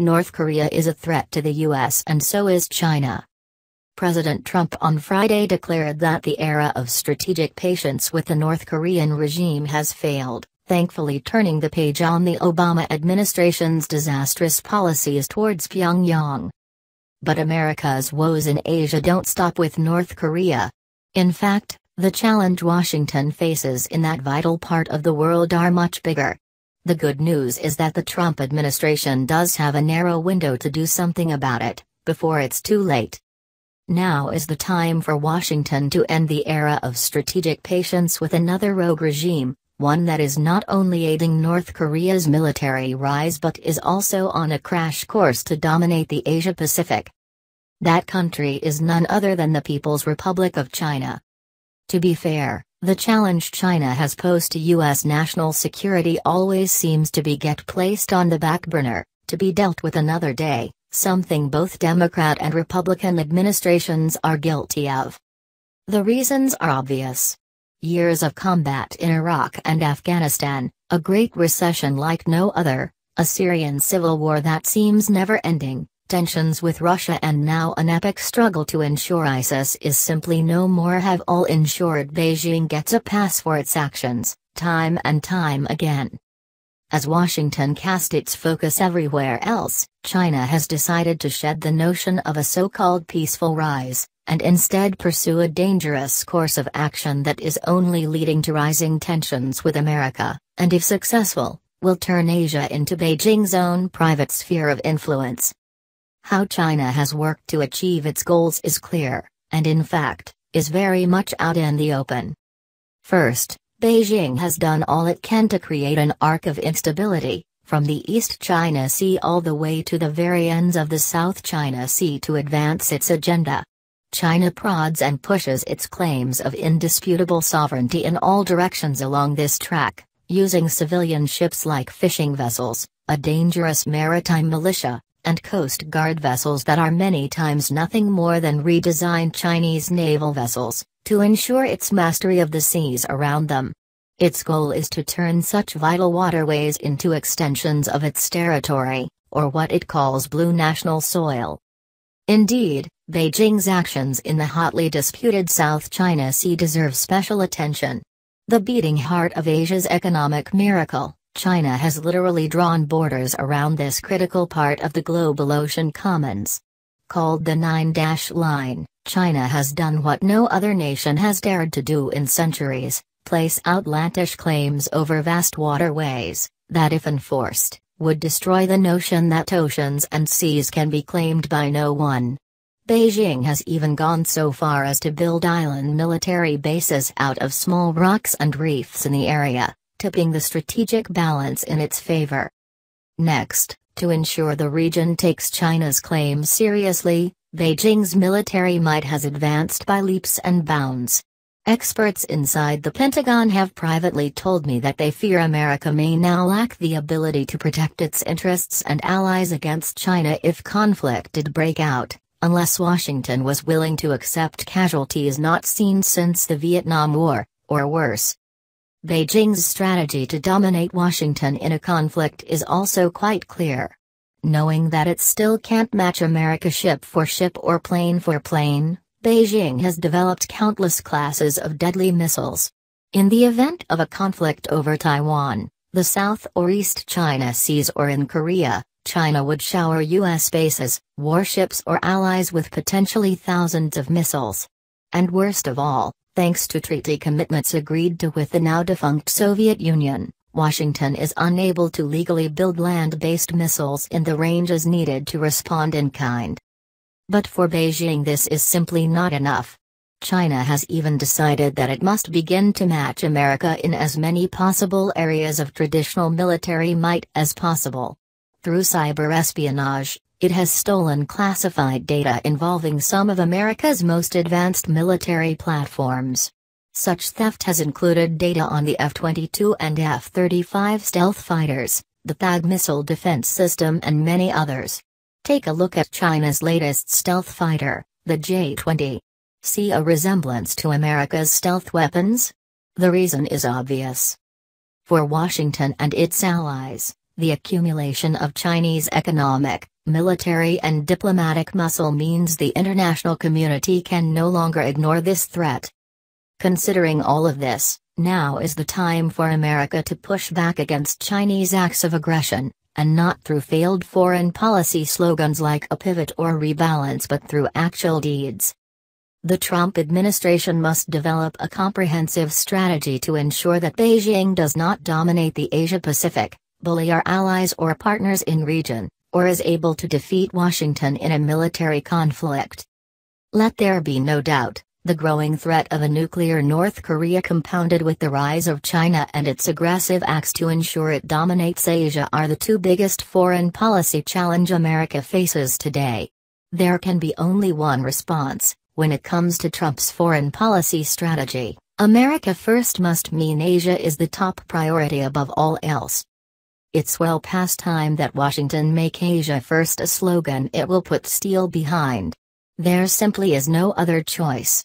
North Korea is a threat to the US and so is China. President Trump on Friday declared that the era of strategic patience with the North Korean regime has failed, thankfully turning the page on the Obama administration's disastrous policies towards Pyongyang. But America's woes in Asia don't stop with North Korea. In fact, the challenge Washington faces in that vital part of the world are much bigger. The good news is that the Trump administration does have a narrow window to do something about it, before it's too late. Now is the time for Washington to end the era of strategic patience with another rogue regime, one that is not only aiding North Korea's military rise but is also on a crash course to dominate the Asia-Pacific. That country is none other than the People's Republic of China. To be fair, the challenge China has posed to U.S. national security always seems to be get placed on the back burner, to be dealt with another day, something both Democrat and Republican administrations are guilty of. The reasons are obvious. Years of combat in Iraq and Afghanistan, a Great Recession like no other, a Syrian civil war that seems never-ending, tensions with Russia and now an epic struggle to ensure ISIS is simply no more have all ensured Beijing gets a pass for its actions, time and time again. As Washington cast its focus everywhere else, China has decided to shed the notion of a so-called peaceful rise, and instead pursue a dangerous course of action that is only leading to rising tensions with America, and if successful, will turn Asia into Beijing's own private sphere of influence. How China has worked to achieve its goals is clear, and in fact, is very much out in the open. First, Beijing has done all it can to create an arc of instability, from the East China Sea all the way to the very ends of the South China Sea to advance its agenda. China prods and pushes its claims of indisputable sovereignty in all directions along this track, using civilian ships like fishing vessels, a dangerous maritime militia, and Coast Guard vessels that are many times nothing more than redesigned Chinese naval vessels, to ensure its mastery of the seas around them. Its goal is to turn such vital waterways into extensions of its territory, or what it calls blue national soil. Indeed, Beijing's actions in the hotly disputed South China Sea deserve special attention. The beating heart of Asia's economic miracle, China has literally drawn borders around this critical part of the global ocean commons. Called the Nine-Dash Line, China has done what no other nation has dared to do in centuries, place outlandish claims over vast waterways, that if enforced, would destroy the notion that oceans and seas can be claimed by no one. Beijing has even gone so far as to build island military bases out of small rocks and reefs in the area, tipping the strategic balance in its favor. Next, to ensure the region takes China's claims seriously, Beijing's military might has advanced by leaps and bounds. Experts inside the Pentagon have privately told me that they fear America may now lack the ability to protect its interests and allies against China if conflict did break out, unless Washington was willing to accept casualties not seen since the Vietnam War, or worse. Beijing's strategy to dominate Washington in a conflict is also quite clear. Knowing that it still can't match America ship for ship or plane for plane, Beijing has developed countless classes of deadly missiles. In the event of a conflict over Taiwan, the South or East China Seas or in Korea, China would shower U.S. bases, warships or allies with potentially thousands of missiles. And worst of all, thanks to treaty commitments agreed to with the now-defunct Soviet Union, Washington is unable to legally build land-based missiles in the ranges needed to respond in kind. But for Beijing this is simply not enough. China has even decided that it must begin to match America in as many possible areas of traditional military might as possible. Through cyber espionage, it has stolen classified data involving some of America's most advanced military platforms. Such theft has included data on the F-22 and F-35 stealth fighters, the THAAD missile defense system and many others. Take a look at China's latest stealth fighter, the J-20. See a resemblance to America's stealth weapons? The reason is obvious. For Washington and its allies, The accumulation of Chinese economic, military and diplomatic muscle means the international community can no longer ignore this threat. Considering all of this, now is the time for America to push back against Chinese acts of aggression, and not through failed foreign policy slogans like a pivot or rebalance but through actual deeds. The Trump administration must develop a comprehensive strategy to ensure that Beijing does not dominate the Asia-Pacific, bully our allies or partners in region, or is able to defeat Washington in a military conflict. Let there be no doubt, the growing threat of a nuclear North Korea compounded with the rise of China and its aggressive acts to ensure it dominates Asia are the two biggest foreign policy challenge America faces today. There can be only one response. When it comes to Trump's foreign policy strategy, America first must mean Asia is the top priority above all else. It's well past time that Washington make Asia first a slogan it will put steel behind. There simply is no other choice.